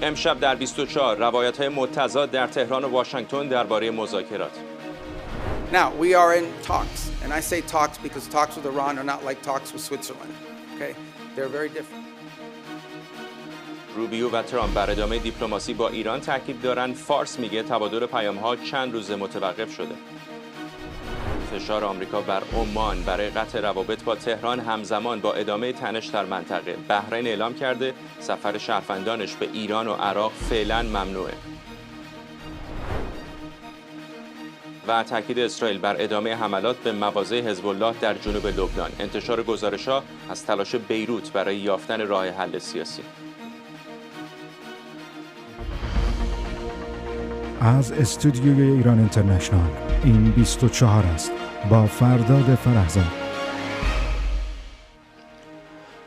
امشب در 24 روایت‌های متضاد در تهران و واشنگتن درباره مذاکرات. Now, we are in talks, and I say talks because talks with Iran are not like talks with Switzerland. Okay? They're very different. روبیو و ترامپ بر ادامه دیپلماسی با ایران تاکید دارند. فارس میگه تبادل پیام‌ها چند روزه متوقف شده. فشار آمریکا بر عمان برای قطع روابط با تهران همزمان با ادامه تنش در منطقه. بحرین اعلام کرده سفر شهروندانش به ایران و عراق فعلا ممنوعه. و تاکید اسرائیل بر ادامه حملات به مواضع حزب الله در جنوب لبنان. انتشار گزارش‌ها از تلاش بیروت برای یافتن راه حل سیاسی. از استودیوی ایران اینترنشنال این 24 است با فرداد فرهزاد.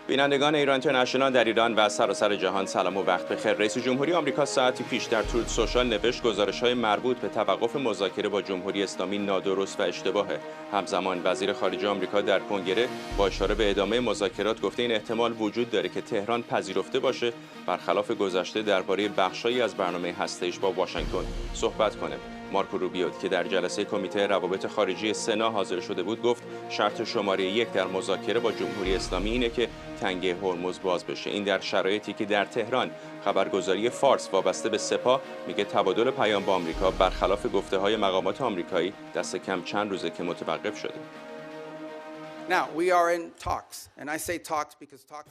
بینندگان ایران اینترنشنال در ایران و سراسر جهان سلام و وقت بخیر. رئیس جمهوری آمریکا ساعتی پیش در تروت سوشال نوشت گزارش‌های مربوط به توقف مذاکره با جمهوری اسلامی نادرست و اشتباهه. همزمان وزیر خارجه آمریکا در کنگره با اشاره به ادامه مذاکرات گفته این احتمال وجود داره که تهران پذیرفته باشه برخلاف گذشته درباره بخشایی از برنامه هسته‌ایش با واشنگتن صحبت کنه. مارکو روبیو که در جلسه کمیته روابط خارجی سنا حاضر شده بود گفت شرط شماره 1 در مذاکره با جمهوری اسلامی اینه که تنگه هرمز باز بشه. این در شرایطی که در تهران خبرگزاری فارس وابسته به سپاه میگه تبادل پیام با آمریکا برخلاف گفته‌های مقامات آمریکایی دست کم چند روزه که متوقف شده.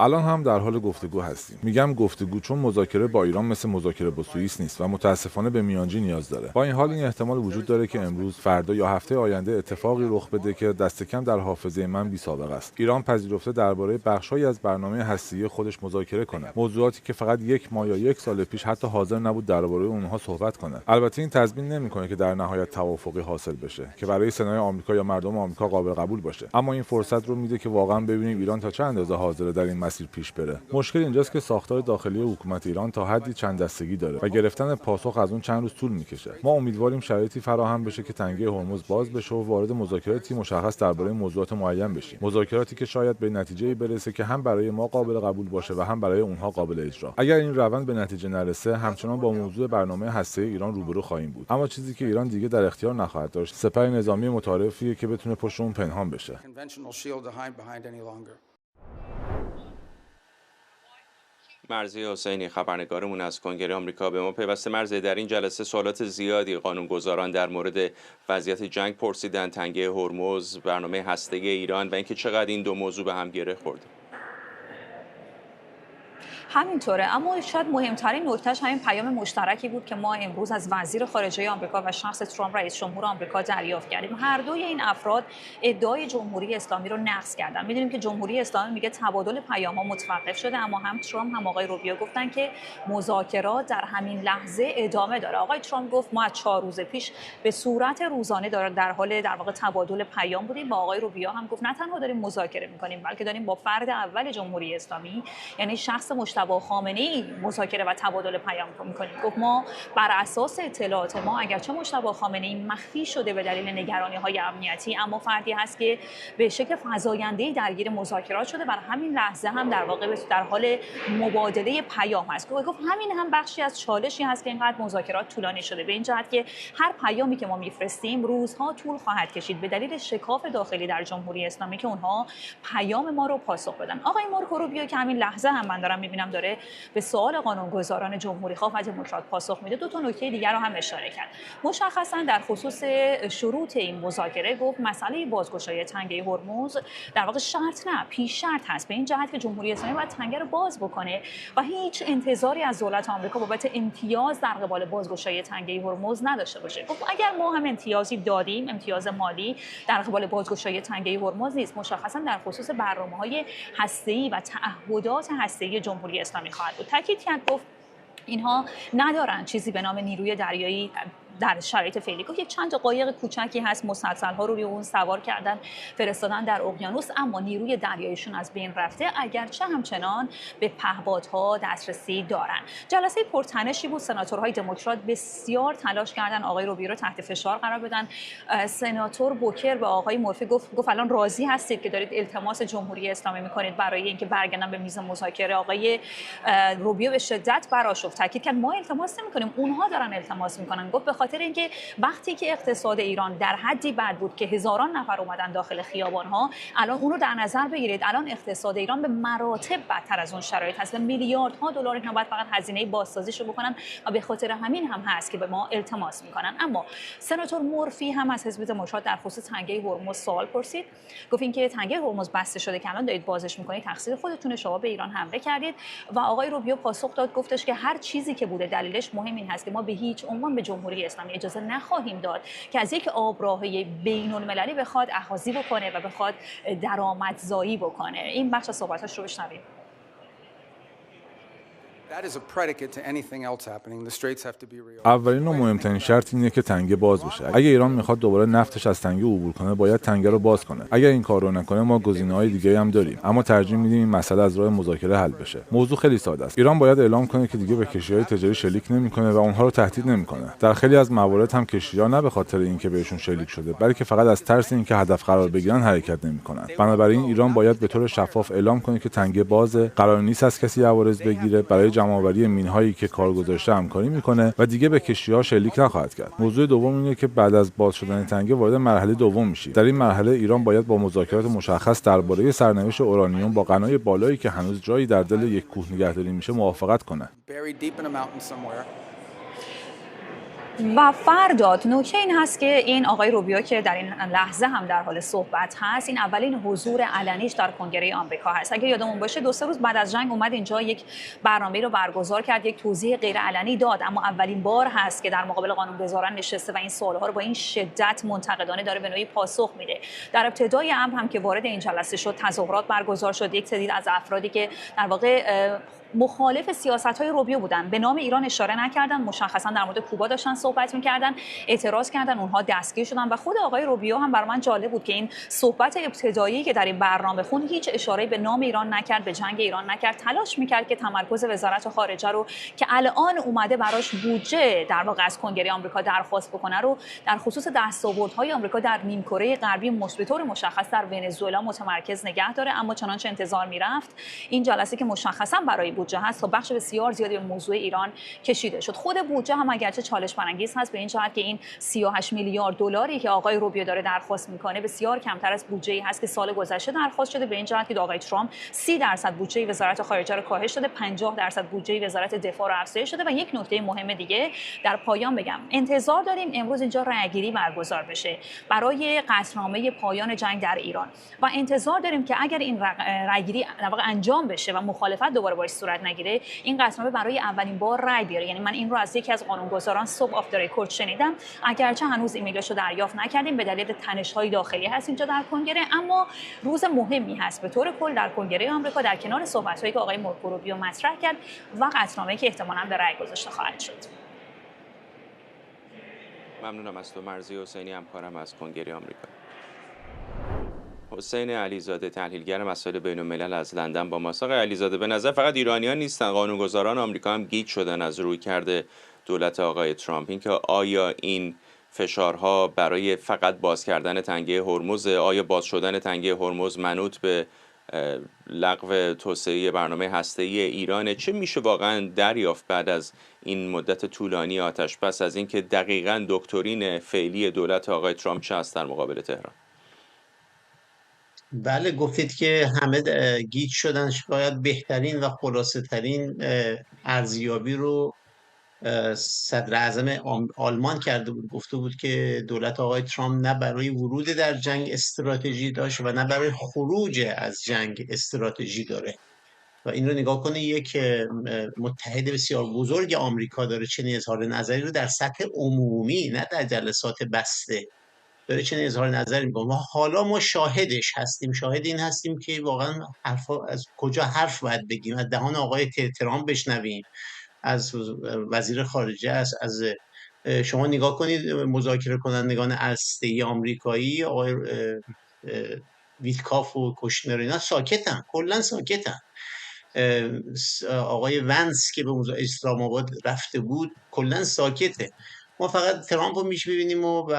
الان هم در حال گفتگو هستیم. میگم گفتگو چون مذاکره با ایران مثل مذاکره با سوئیس نیست و متاسفانه به میانجی نیاز داره. با این حال این احتمال وجود داره که امروز، فردا یا هفته آینده اتفاقی رخ بده که دست کم در حافظه من بی سابقه است. ایران پذیرفته درباره بخش‌هایی از برنامه هسته‌ای خودش مذاکره کنه. موضوعاتی که فقط یک ماه یا یک سال پیش حتی حاضر نبود درباره اونها صحبت کنه. البته این تضمین نمی‌کنه که در نهایت توافقی حاصل بشه که برای سنای آمریکا یا مردم آمریکا قابل قبول باشه. اما این فرصت رو میده که واقعا ببینیم ایران تا چه اندازه حاضره در این مسیر پیش بره. مشکل اینجاست که ساختار داخلی حکومت ایران تا حدی چند دستگی داره و گرفتن پاسخ از اون چند روز طول میکشه. ما امیدواریم شرایطی فراهم بشه که تنگه هرمز باز بشه و وارد مذاکراتی مشخص درباره موضوعات معین بشیم. مذاکراتی که شاید به نتیجه‌ای برسه که هم برای ما قابل قبول باشه و هم برای اونها قابل اجرا. اگر این روند به نتیجه نرسه، همچنان با موضوع برنامه هسته‌ای ایران روبرو خواهیم بود. اما چیزی که ایران دیگه در اختیار نخواهد داشت، سپر نظامی متعارفیه که بتونه پشت اون پنهان بشه. مرضی حسینی خبرنگارمون از کنگره آمریکا به ما پیوسته. مرضی، در این جلسه سوالات زیادی قانونگذاران در مورد وضعیت جنگ پرسیدن، تنگه هرمز، برنامه هسته‌ای ایران و اینکه چقدر این دو موضوع به هم گره خورده. همینطوره، اما شاید مهمترین نکتهش همین پیام مشترکی بود که ما امروز از وزیر خارجه آمریکا و شخص ترامپ رئیس جمهور آمریکا دریافت کردیم. هر دوی این افراد ادعای جمهوری اسلامی رو نقض کردن. میدونیم که جمهوری اسلامی میگه تبادل پیام‌ها متوقف شده، اما هم ترامپ هم آقای روبیو گفتن که مذاکرات در همین لحظه ادامه داره. آقای ترامپ گفت ما از 4 روز پیش به صورت روزانه در حال در واقع تبادل پیام بودیم. با آقای روبیو هم گفت نه تنها داریم مذاکره می‌کنیم بلکه داریم با فرد اول جمهوری اسلامی یعنی شخص با خامنه‌ای مذاکره و تبادل پیام می‌کنیم. گفت ما بر اساس اطلاعات ما اگرچه مجتبی خامنه‌ای مخفی شده به دلیل نگرانی‌های امنیتی، اما فردی هست که به شکل فزاینده‌ای درگیر مذاکرات شده و همین لحظه هم در واقع در حال مبادله پیام هست. گفت همین هم بخشی از چالشی هست که اینقدر مذاکرات طولانی شده، به این جهت که هر پیامی که ما می‌فرستیم روزها طول خواهد کشید به دلیل شکاف داخلی در جمهوری اسلامی که اونها پیام ما رو پاسخ بدن. آقای مارکو روبیو که همین لحظه هم من دارم می‌بینم داره به سوال قانونگذاران جمهوری خواه و دموکرات پاسخ میده، دو تا نکته دیگر رو هم اشاره کرد. مشخصا در خصوص شروط این مذاکره گفت مسئله بازگشایی تنگه هرمز در واقع شرط نه، پیش شرط هست، به این جهت که جمهوری اسلامی باید تنگه رو باز بکنه و هیچ انتظاری از دولت آمریکا بابت امتیاز در قبال بازگشایی تنگه هرمز نداشته باشه. گفت اگر ما هم امتیازی دادیم، امتیاز مالی در قبال بازگشایی تنگه هرمز نیست، مشخصا در خصوص برنامه‌های هسته‌ای و تعهدات هسته‌ای جمهوری اسلامی خواهد بود. تاکید کرد، گفت اینها ندارن چیزی به نام نیروی دریایی در شرایط فعلی گفت یک چند تا قایق کوچکی هست، مسلسل‌ها رو روی اون سوار کردن فرستادن در اقیانوس، اما نیروی دریاییشون از بین رفته، اگرچه همچنان به پهپادها دسترسی دارن. جلسه پرتنشی بود. سناتورهای دموکرات بسیار تلاش کردن آقای روبیو رو تحت فشار قرار بدن. سناتور بوکر به آقای مورفی گفت الان راضی هستید که دارید التماس جمهوری اسلامی میکنید برای اینکه برگردن به میز مذاکره؟ آقای روبیو به شدت برآشفت، تاکید کرد ما التماس نمیکنیم، اونها دارن التماس میکنن. گفت به خاطر اینکه وقتی که اقتصاد ایران در حدی بد بود که هزاران نفر اومدن داخل خیابان‌ها، الان اون رو در نظر بگیرید، الان اقتصاد ایران به مراتب بدتر از اون شرایط هست و میلیاردها دلار اینا باید فقط هزینه بازسازیشو بکنن و به خاطر همین هم هست که به ما التماس میکنن. اما سناتور مورفی هم از حزب دموکرات در خصوص تنگه هرمز سوال پرسید. گفت اینکه تنگه هرمز بسته شده که الان دارید بازش میکنید تقصیر خودتونه، شما به ایران حمله کردید. و آقای روبیو پاسخ داد، گفتش که هر چیزی که بوده دلیلش مهم این هست که ما به هیچ عنوان به جمهوری اسلامی اجازه نخواهیم داد که از یک آبراهه بین‌المللی بخواد اخاذی بکنه و بخواد درآمدزایی بکنه. این بخش از صحبتاش رو بشنویم. That is a predicate to anything else happening. The straits have to be reopened. اولین و مهمترین شرط اینه که تنگه باز بشه. اگه ایران میخواد دوباره نفتش از تنگه عبور کنه، باید تنگه رو باز کنه. اگر این کار رو نکنه، ما گزینه‌های دیگه هم داریم، اما ترجیح میدیم این مسئله از راه مذاکره حل بشه. موضوع خیلی ساده است. ایران باید اعلام کنه که دیگه به کشتی‌های تجاری شلیک نمیکنه و اونها رو تهدید نمیکنه. در خیلی از موارد هم کشتی‌ها نه به خاطر اینکه بهشون شلیک شده، بلکه فقط از ترس اینکه هدف قرار بگیرن حرکت نمیکنن. بنابراین ایران باید به طور شفاف اعلام کنه که تنگه باز، قرار نیست از کسی عوارض بگیره، برای جمع‌آوری مین‌های که کار گذاشته همکاری میکنه و دیگه به کشتی‌ها شلیک نخواهد کرد. موضوع دوم اینه که بعد از باز شدن تنگه وارد مرحله دوم میشید. در این مرحله ایران باید با مذاکرات مشخص درباره سرنوشت اورانیوم با غنای بالایی که هنوز جایی در دل یک کوه نگهداری میشه موافقت کنه. و فرداد نکته این هست که این آقای روبیو که در این لحظه هم در حال صحبت هست، این اولین حضور علنیش در کنگره آمریکا هست. اگه یادمون باشه 2-3 روز بعد از جنگ اومد اینجا یک برنامه رو برگزار کرد، یک توضیح غیر علنی داد، اما اولین بار هست که در مقابل قانونگذاران نشسته و این سوالها رو با این شدت منتقدانه داره به نوعی پاسخ میده. در ابتدای امر هم که وارد این جلسه شد، تظاهرات برگزار شد. یک سری از افرادی که در واقع مخالف سیاست‌های روبیو بودن به نام ایران اشاره نکردن، مشخصا در مورد کوبا داشتن صحبت می‌کردن، اعتراض کردن، اونها دستگیر شدن. و خود آقای روبیو هم برای من جالب بود که این صحبت ابتدایی که در این برنامه خون هیچ اشاره‌ای به نام ایران نکرد، به جنگ ایران نکرد، تلاش می‌کرد که تمرکز وزارت خارجه رو که الان اومده براش بودجه در واقع از کنگره آمریکا درخواست بکنه رو در خصوص دستاوردهای آمریکا در نیمکره غربی به طور مشخص در ونزوئلا متمرکز نگه داره. اما چنانچه انتظار می‌رفت این جلسه که مشخصاً برای بودجه هست تا بخش بسیار زیادی به موضوع ایران کشیده شد. خود بودجه هم اگرچه چالش برانگیز هست به این جهت که این 38 میلیارد دلاری که آقای روبیو داره درخواست میکنه بسیار کمتر از بودجه‌ای هست که سال گذشته درخواست شده، به این جهت که آقای ترامپ 30% بودجه وزارت خارجه رو کاهش داده، 50% بودجه وزارت دفاع رو افزایش داده. و یک نکته مهم دیگه در پایان بگم، انتظار داریم امروز اینجا رأیگیری برگزار بشه برای قطعنامه پایان جنگ در ایران و انتظار داریم که اگر این رأیگیری در واقع انجام بشه و مخالفت دوباره باش صورت نگیره، این قطعنامه برای اولین بار رأی بیاره. یعنی من این رو از یکی از قانونگذاران صبح آف رکورد شنیدم، اگرچه هنوز ایمیلش رو دریافت نکردیم به دلیل تنش‌های داخلی هست اینجا در کنگره، اما روز مهمی هست به طور کل در کنگره آمریکا در کنار صحبت‌هایی که آقای مارکو روبیو مطرح کرد و قطعنامه‌ای که احتمالاً به رأی گذاشته خواهد شد. ممنونم از تو مرضی حسینی، همکارم از کنگره آمریکا. حسین علیزاده تحلیلگر مسائل بین‌الملل از لندن با ماست. آقای علیزاده، به نظر فقط ایرانیان نیستن، قانونگذاران آمریکا هم گیج شدن از رویکرد دولت آقای ترامپ. اینکه آیا این فشارها برای فقط باز کردن تنگه هرمز، آیا باز شدن تنگه هرمز منوط به لغو توسعه برنامه هسته‌ای ایران؟ چه میشه واقعا دریافت بعد از این مدت طولانی آتش‌بس از اینکه دقیقاً دکترین فعلی دولت آقای ترامپ چه است در مقابل تهران؟ بله، گفتید که همه گیج شدن. شاید بهترین و خلاصه ترین ارزیابی رو صدر اعظم آلمان کرده بود. گفته بود که دولت آقای ترامپ نه برای ورود در جنگ استراتژی داشت و نه برای خروج از جنگ استراتژی داره. و این رو نگاه کنه، یک متحد بسیار بزرگ آمریکا داره چنین اظهار نظری رو در سطح عمومی، نه در جلسات بسته، داره چنین اظهار نظری میکنه. و حالا ما شاهدش هستیم، شاهد این هستیم که واقعا از کجا حرف باید بگیم. از دهان آقای ترامپ بشنویم، از وزیر خارجه، از شما نگاه کنید مذاکره کنندگان هسته‌ای آمریکایی آقای ویتکاف و کوشنر اینا ساکتن، کلا ساکتن. آقای ونس که به اسلام آباد رفته بود کلا ساکته. ما فقط ترامپ رو میبینیم و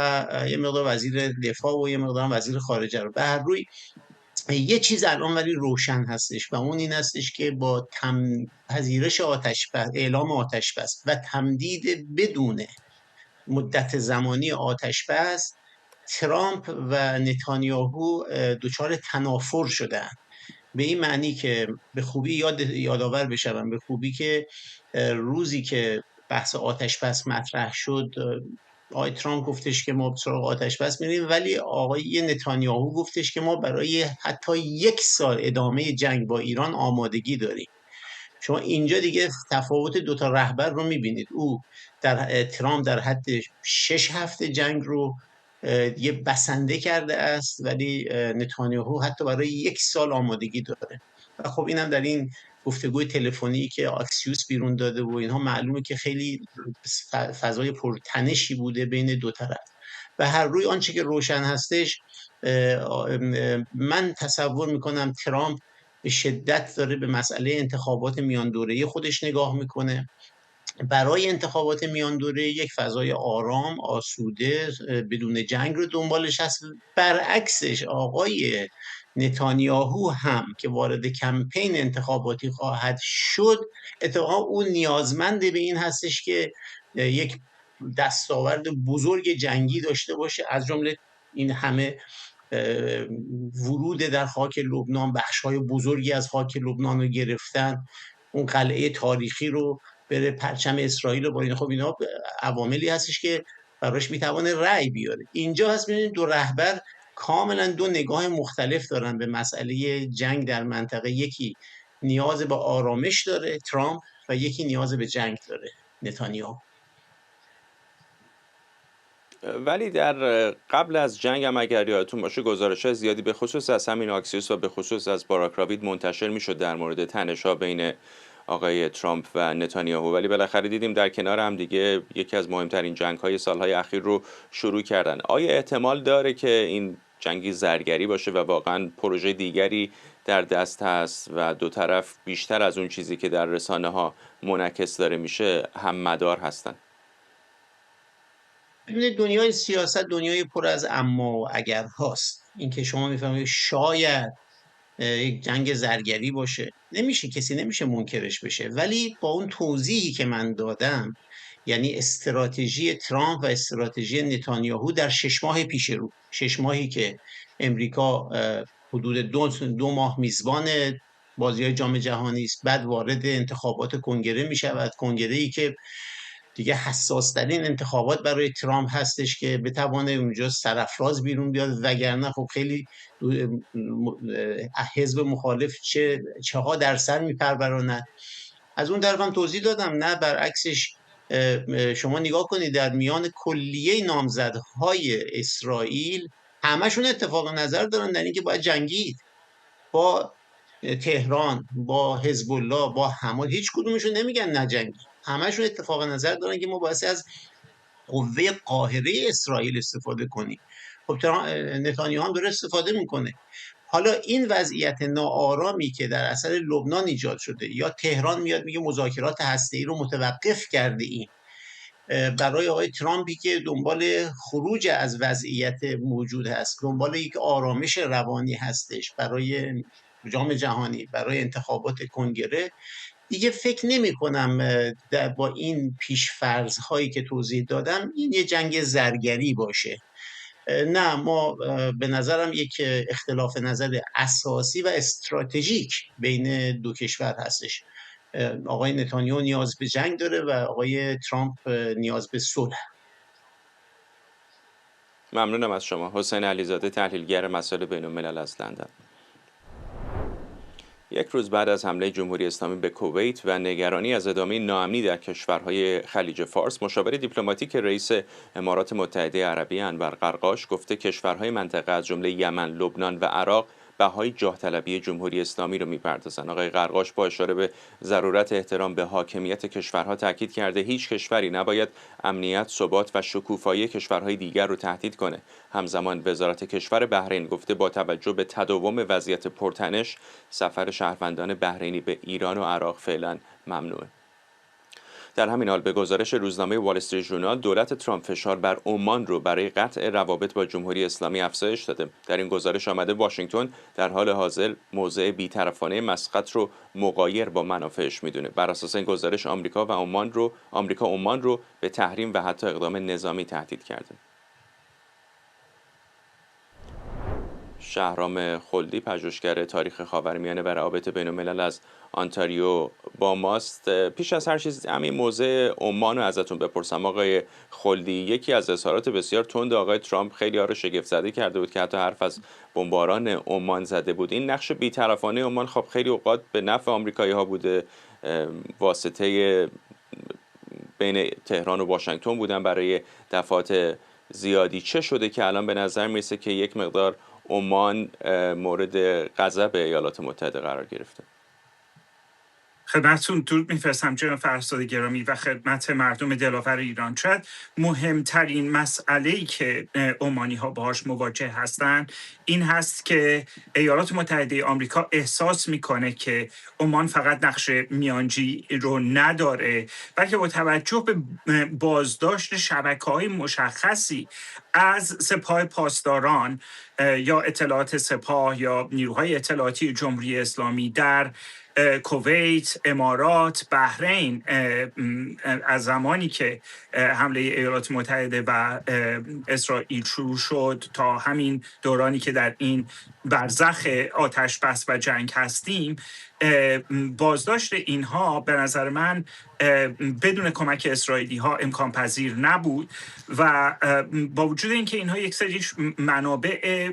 یه مقدار وزیر دفاع و یه مقدار وزیر خارجه رو. به هر روی یه چیز الان ولی روشن هستش و اون این هستش که با پذیرش اعلام آتش بس و تمدید بدون مدت زمانی آتش بس، ترامپ و نتانیاهو دچار تنافر شدن. به این معنی که به خوبی یادآور بشم، به خوبی که روزی که بحث آتش بس مطرح شد، آقای ترامپ گفتش که ما سراغ آتش بس میریم، ولی آقای نتانیاهو گفتش که ما برای حتی 1 سال ادامه جنگ با ایران آمادگی داریم. شما اینجا دیگه تفاوت دوتا رهبر رو میبینید. ترامپ در حد 6 هفته جنگ رو یه بسنده کرده است، ولی نتانیاهو حتی برای 1 سال آمادگی داره. و خب اینم در این گفتگوی تلفنی که آکسیوس بیرون داده و اینها معلومه که خیلی فضای پرتنشی بوده بین دو طرف. و هر روی آنچه که روشن هستش، من تصور میکنم ترامپ به شدت داره به مسئله انتخابات میان دوره‌ای خودش نگاه میکنه. برای انتخابات میان دوره یک فضای آرام، آسوده، بدون جنگ رو دنبالش هست. برعکسش آقای نتانیاهو هم که وارد کمپین انتخاباتی خواهد شد، اتفاقا اون نیازمند به این هستش که یک دستاورد بزرگ جنگی داشته باشه، از جمله این همه ورود در خاک لبنان، بخش‌های بزرگی از خاک لبنان رو گرفتن، اون قلعه تاریخی رو بره، پرچم اسرائیل رو با این. خب اینا عواملی هستش که براش میتونه رأی بیاره. اینجا هست می‌بینید دو رهبر کاملا دو نگاه مختلف دارن به مسئله جنگ در منطقه. یکی نیاز به آرامش داره ترامپ و یکی نیاز به جنگ داره نتانیاهو. ولی در قبل از جنگ هم اگر یادتون باشه گزارش‌های زیادی به خصوص از همین آکسیوس و به خصوص از باراک راوید منتشر میشد در مورد تنش‌ها بین آقای ترامپ و نتانیاهو، ولی بالاخره دیدیم در کنار هم دیگه یکی از مهمترین جنگ‌های سال‌های اخیر رو شروع کردن. آیا احتمال داره که این جنگی زرگری باشه و واقعا پروژه دیگری در دست هست و دو طرف بیشتر از اون چیزی که در رسانه‌ها منعکس داره میشه هم مدار هستن؟ ببینید دنیای سیاست دنیای پر از اما و اگر هاست. این که شما میفهمید شاید یک جنگ زرگری باشه، کسی نمیشه منکرش بشه، ولی با اون توضیحی که من دادم، یعنی استراتژی ترامپ و استراتژی نتانیاهو در 6 ماه پیش رو، 6 ماهی که امریکا حدود 2 ماه میزبان بازی‌های جام جهانی است، بعد وارد انتخابات کنگره میشود، کنگره‌ای که دیگه حساس ترین انتخابات برای ترامپ هستش که بتوانه اونجا سرافراز بیرون بیاد، وگرنه خب خیلی حزب مخالف چه ها در سر میپروراند. از اون طرف هم توضیح دادم نه برعکسش. شما نگاه کنید در میان کلیه نامزدهای اسرائیل همشون اتفاق نظر دارن در اینکه باید جنگید با تهران، با حزب الله، با حماس. هیچ کدومشون نمیگن نجنگی، همشون اتفاق نظر دارن که ما باید از قوه قاهره اسرائیل استفاده کنیم. خب نتانیاهو هم داره استفاده میکنه. حالا این وضعیت ناآرامی که در اثر لبنان ایجاد شده، یا تهران میاد میگه مذاکرات هسته‌ای رو متوقف کرده ایم، برای آقای ترامپی که دنبال خروج از وضعیت موجود هست، دنبال یک آرامش روانی هستش برای جام جهانی، برای انتخابات کنگره، دیگه فکر نمی کنم با این پیش‌فرض هایی که توضیح دادم این یه جنگ زرگری باشه. نه، ما به نظرم یک اختلاف نظر اساسی و استراتژیک بین دو کشور هستش. آقای نتانیاهو نیاز به جنگ داره و آقای ترامپ نیاز به صلح. ممنونم از شما. حسین علیزاده، تحلیلگر مسائل بین‌الملل از لندن. یک روز بعد از حمله جمهوری اسلامی به کویت و نگرانی از ادامه ناامنی در کشورهای خلیج فارس، مشاور دیپلماتیک رئیس امارات متحده عربی انور قرقاش گفته کشورهای منطقه از جمله یمن، لبنان و عراق بهای جاه طلبی جمهوری اسلامی رو میپردازن. آقای قرقاش با اشاره به ضرورت احترام به حاکمیت کشورها تاکید کرده هیچ کشوری نباید امنیت، ثبات و شکوفایی کشورهای دیگر رو تهدید کنه. همزمان وزارت کشور بحرین گفته با توجه به تداوم وضعیت پرتنش سفر شهروندان بحرینی به ایران و عراق فعلا ممنوعه. در همین حال به گزارش روزنامه وال استریت ژورنال دولت ترامپ فشار بر عمان رو برای قطع روابط با جمهوری اسلامی افزایش داده. در این گزارش آمده واشنگتن در حال حاضر موضع بی‌طرفانه مسقط رو مغایر با منافعش میدونه. بر اساس این گزارش آمریکا عمان رو به تحریم و حتی اقدام نظامی تهدید کرده. شهرام خلدی، پژوهشگر تاریخ خاورمیانه و روابط بین‌الملل از آنتاریو با ماست. پیش از هر چیز همین موضع عمان رو ازتون بپرسم آقای خلدی. یکی از اظهارات بسیار تند آقای ترامپ خیلی ها رو شگفت زده کرده بود که حتی حرف از بمباران عمان زده بود. این نقش بی‌طرفانه عمان خب خیلی اوقات به نفع آمریکایی ها بوده، واسطه بین تهران و واشنگتن بودن برای دفعات زیادی. چه شده که الان به نظر میرسه که یک مقدار عمان مورد غضب ایالات متحده قرار گرفته؟ خدمتتون درود میفرستم جناب فرستاد گرامی و خدمت مردم دلاور ایران. شاید مهمترین مسئله‌ای که عمانی ها باهاش مواجه هستند این هست که ایالات متحده آمریکا احساس میکنه که عمان فقط نقش میانجی رو نداره، بلکه با توجه به بازداشت شبکه‌های مشخصی از سپاه پاسداران یا اطلاعات سپاه یا نیروهای اطلاعاتی جمهوری اسلامی در کویت، امارات، بحرین از زمانی که حمله ایالات متحده و اسرائیل شروع شد تا همین دورانی که در این برزخ آتش بس و جنگ هستیم، بازداشت اینها به نظر من بدون کمک اسرائیلی ها امکان پذیر نبود و با وجود اینکه اینها یک سری منابع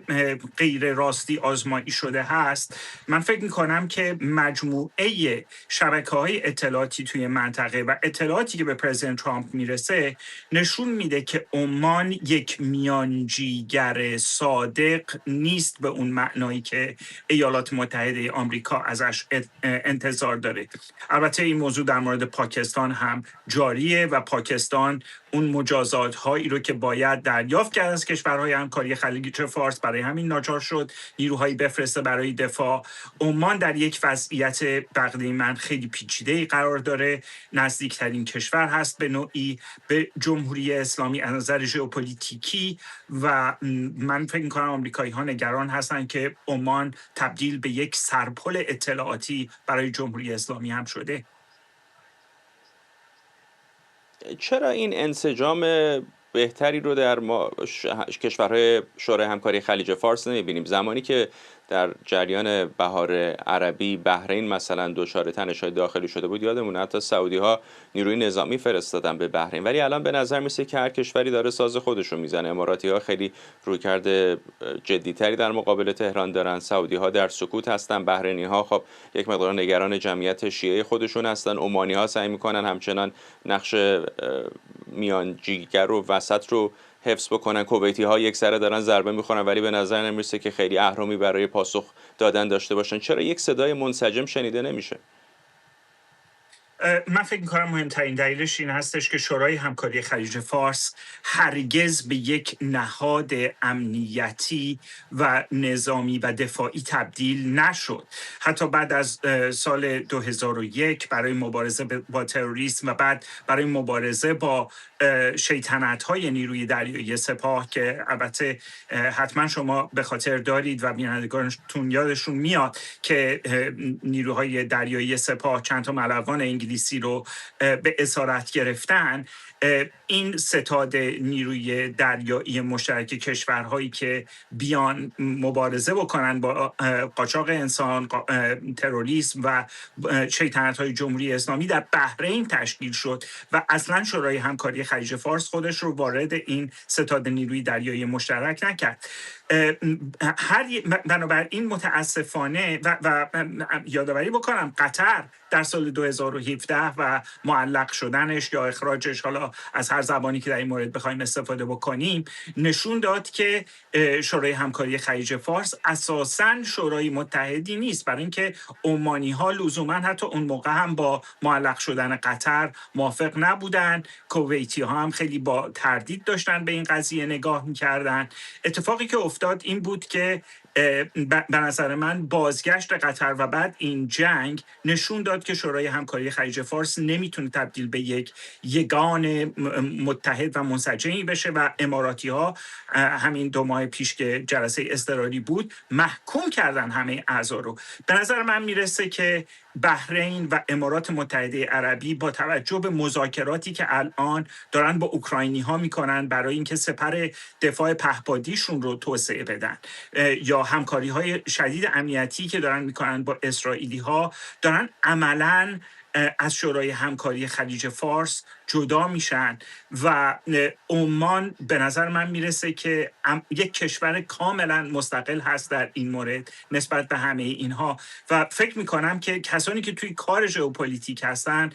غیر راستی آزمایی شده هست، من فکر میکنم که مجموعه شبکه‌های اطلاعاتی توی منطقه و اطلاعاتی که به پرزیدنت ترامپ میرسه نشون میده که عمان یک میانجیگر صادق نیست به اون معنایی که ایالات متحده آمریکا ازش انتظار داره. البته این موضوع در مورد پاکستان هم جاریه و پاکستان اون مجازات هایی رو که باید دریافت کرد از کشورهای همکاری خلیج فارس برای همین ناچار شد نیروهایی بفرسته برای دفاع. عمان در یک وضعیت بقیده من خیلی پیچیده قرار داره، نزدیکترین کشور هست به نوعی به جمهوری اسلامی از نظر ژئوپلیتیکی و من فکر می‌کنم آمریکایی ها نگران هستن که عمان تبدیل به یک سرپل اطلاعاتی برای جمهوری اسلامی هم شده. چرا این انسجام بهتری رو در کشورهای شورای همکاری خلیج فارس نمی‌بینیم؟ زمانی که در جریان بهار عربی بحرین مثلا دچار تنش‌های داخلی شده بود، یادمونه حتی سعودی‌ها نیروی نظامی فرستادن به بحرین، ولی الان به نظر میسه که هر کشوری داره ساز خودش رو میزنه. اماراتی‌ها خیلی رویکرد جدی‌تری در مقابل تهران دارن، سعودی‌ها در سکوت هستن، بحرینی‌ها خب یک مقدار نگران جمعیت شیعه خودشون هستن، عمانی‌ها سعی می‌کنن همچنان نقش میانجیگر و وسط رو حفظ بکنن، کویتی ها یک سره دارن ضربه میخورن ولی به نظر نمیرسه که خیلی اهرامی برای پاسخ دادن داشته باشن. چرا یک صدای منسجم شنیده نمیشه؟ من فکر می‌کنم مهمترین دلیلش این هستش که شورای همکاری خلیج فارس هرگز به یک نهاد امنیتی و نظامی و دفاعی تبدیل نشد. حتی بعد از سال 2001 برای مبارزه با تروریسم و بعد برای مبارزه با شیطنت‌های نیروی دریایی سپاه که البته حتما شما به خاطر دارید و بینندگانتون یادشون میاد که نیروهای دریایی سپاه چند تا ملوان انگلیسی رو به اسارت گرفتن. این ستاد نیروی دریایی مشترک کشورهایی که بیان مبارزه بکنن با قاچاق انسان، تروریسم و شیطنت‌های جمهوری اسلامی در بحرین تشکیل شد و اصلا شورای همکاری خلیج فارس خودش رو وارد این ستاد نیروی دریایی مشترک نکرد. بنابراین متاسفانه و یادآوری بکنم قطر در سال 2017 و معلق شدنش یا اخراجش، حالا از هر زبانی که در این مورد بخوایم استفاده بکنیم، نشون داد که شورای همکاری خلیج فارس اساساً شورای متحدی نیست، برای اینکه عمانی ها لزوما حتی اون موقع هم با معلق شدن قطر موافق نبودن، کویتی ها هم خیلی با تردید داشتن به این قضیه نگاه میکردن. اتفاقی که افتاد این بود که به نظر من بازگشت قطر و بعد این جنگ نشون داد که شورای همکاری خلیج فارس نمیتونه تبدیل به یک یگان متحد و منسجمی بشه و اماراتی ها همین 2 ماه پیش که جلسه اضطراری بود محکوم کردن همه اعضا رو. به نظر من میرسه که بحرین و امارات متحده عربی با توجه به مذاکراتی که الان دارن با اوکراینی ها میکنن برای اینکه سپر دفاع پهپادیشون رو توسعه بدن یا همکاری های شدید امنیتی که دارن میکنن با اسرائیلی ها، دارن عملاً از شورای همکاری خلیج فارس جدا میشن و عمان به نظر من میرسه که یک کشور کاملا مستقل هست در این مورد نسبت به همه اینها و فکر میکنم که کسانی که توی کار ژئوپلیتیک هستن،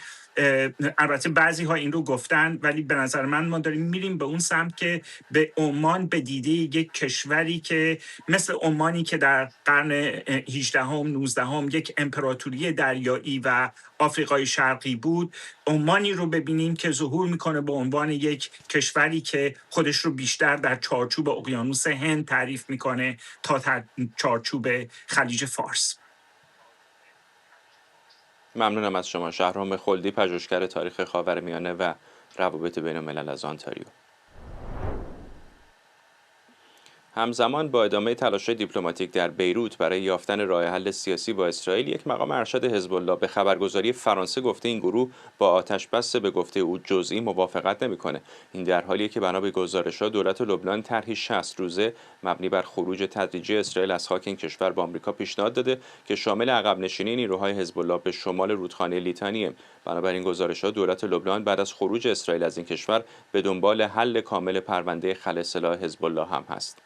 البته بعضی ها این رو گفتن، ولی به نظر من ما داریم میریم به اون سمت که به عمان به دیده یک کشوری که مثل عمانی که در قرن 18 هم 19 هم یک امپراتوری دریایی و آفریقای شرقی بود، عمانی رو ببینیم که ظهور میکنه به عنوان یک کشوری که خودش رو بیشتر در چارچوب اقیانوس هند تعریف میکنه تا چارچوب خلیج فارس. ممنونم از شما شهرام خلدی، پژوهشگر تاریخ خاورمیانه و روابط بین الملل از آنتاریو. همزمان با ادامه تلاش‌های دیپلماتیک در بیروت برای یافتن راه حل سیاسی با اسرائیل، یک مقام ارشد حزب الله به خبرگزاری فرانسه گفته این گروه با آتش‌بس به گفته او جزئی موافقت نمی‌کنه. این در حالیه که بنا به گزارش‌ها دولت لبنان طرحی 60 روزه مبنی بر خروج تدریجی اسرائیل از خاک این کشور به آمریکا پیشنهاد داده که شامل عقب نشینی نیروهای حزب الله به شمال رودخانه لیتانیه. بنابراین گزارش‌ها دولت لبنان بعد از خروج اسرائیل از این کشور به دنبال حل کامل پرونده خلع سلاح حزب الله هم هست.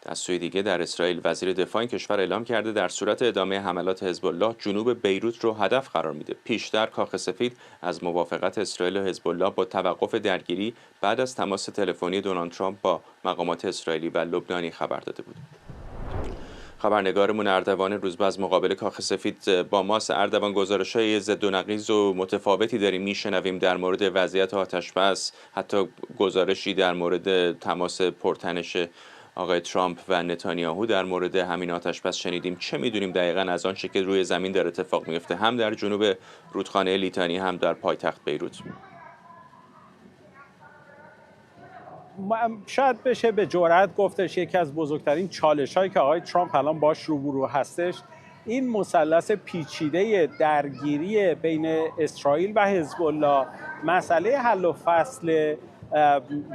از سوی دیگه در اسرائیل وزیر دفاع این کشور اعلام کرده در صورت ادامه حملات حزب الله جنوب بیروت رو هدف قرار میده. پیشتر کاخ سفید از موافقت اسرائیل و حزب الله با توقف درگیری بعد از تماس تلفنی دونالد ترامپ با مقامات اسرائیلی و لبنانی خبر داده بود. خبرنگارمون اردوان روزبه از مقابل کاخ سفید با ماست. اردوان، گزارش‌های ضد و نقیض و متفاوتی داریم میشنویم در مورد وضعیت آتش‌بس، حتی گزارشی در مورد تماس پرتنش آقای ترامپ و نتانیاهو در مورد همین آتش‌بس شنیدیم. چه میدونیم دقیقاً از آن چه که روی زمین در اتفاق میفته، هم در جنوب رودخانه لیتانی هم در پایتخت بیروت؟ شاید بشه به جرئت گفتش یکی از بزرگترین چالش‌هایی که آقای ترامپ الان باش روبرو هستش این مثلث پیچیده درگیری بین اسرائیل و حزب الله، مسئله حل و فصل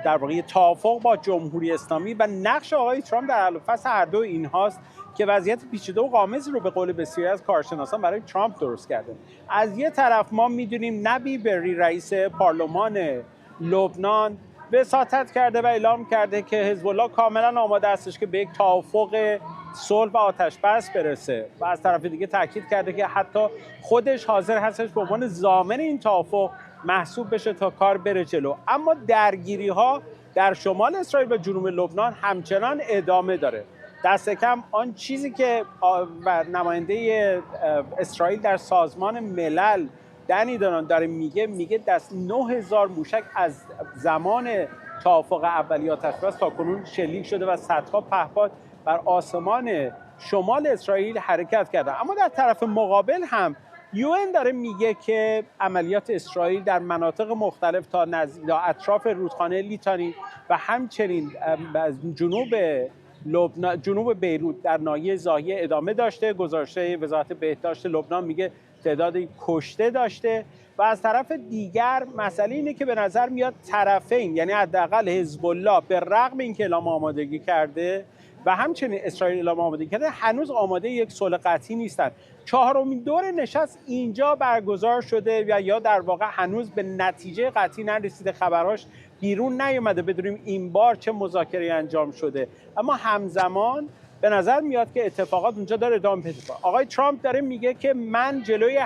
در واقع توافق با جمهوری اسلامی و نقش آقای ترامپ در حل و فصل هر دو اینهاست که وضعیت پیچیده و غامضی رو به قول بسیاری از کارشناسان برای ترامپ درست کرده. از یه طرف ما می‌دونیم نبی بری رئیس پارلمان لبنان وساطت کرده و اعلام کرده که حزب الله کاملا آماده هستش که به یک توافق صلح و آتش‌بس برسه و از طرف دیگه تاکید کرده که حتی خودش حاضر هستش به عنوان ضامن این توافق محسوب بشه تا کار بره جلو. اما درگیری‌ها در شمال اسرائیل و جنوب لبنان همچنان ادامه داره. دست کم آن چیزی که نماینده اسرائیل در سازمان ملل دنی دانان داره میگه دست 9000 موشک از زمان توافق اولیه آتش‌بس تا کنون شلیک شده و صدها پهپاد بر آسمان شمال اسرائیل حرکت کرده. اما در طرف مقابل هم UN داره میگه که عملیات اسرائیل در مناطق مختلف تا اطراف رودخانه لیتانی و همچنین جنوب بیروت در ناحیه زاهیه ادامه داشته. گزارش وزارت بهداشت لبنان میگه تعداد کشته داشته و از طرف دیگر مسئله اینه که به نظر میاد طرفین، یعنی حداقل حزب الله به رغم اینکه اعلام آمادگی کرده و همچنین اسرائیل اعلام آمادگی کرده، هنوز آماده یک صلح قطعی نیستن. چهارمین دور نشست اینجا برگزار شده و یا در واقع هنوز به نتیجه قطعی نرسیده، خبراش بیرون نیومده بدونیم این بار چه مذاکره انجام شده، اما همزمان به نظر میاد که اتفاقات اونجا داره ادامه پیدا می‌کنه. آقای ترامپ داره میگه که من جلوی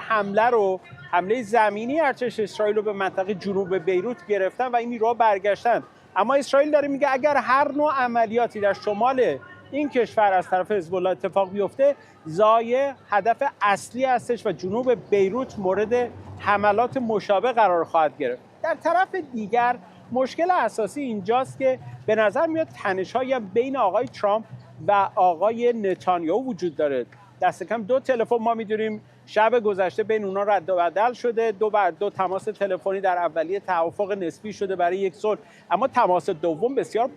حمله زمینی ارتش اسرائیل رو به منطقه جنوب بیروت گرفتم و این نیروها برگشتن، اما اسرائیل داره میگه اگر هر نوع عملیاتی در شمال این کشور از طرف حزب الله اتفاق بیفته، ضایع هدف اصلی هستش و جنوب بیروت مورد حملات مشابه قرار خواهد گرفت. در طرف دیگر مشکل اساسی اینجاست که به نظر میاد تنش‌های بین آقای ترامپ و آقای نتانیاهو وجود داره. دست کم 2 تلفن ما می‌دونیم شب گذشته بین اونا رد و بدل شده، 2 تماس تلفنی در اولیه توافق نسبی شده برای یک صلح، اما تماس دوم بسیار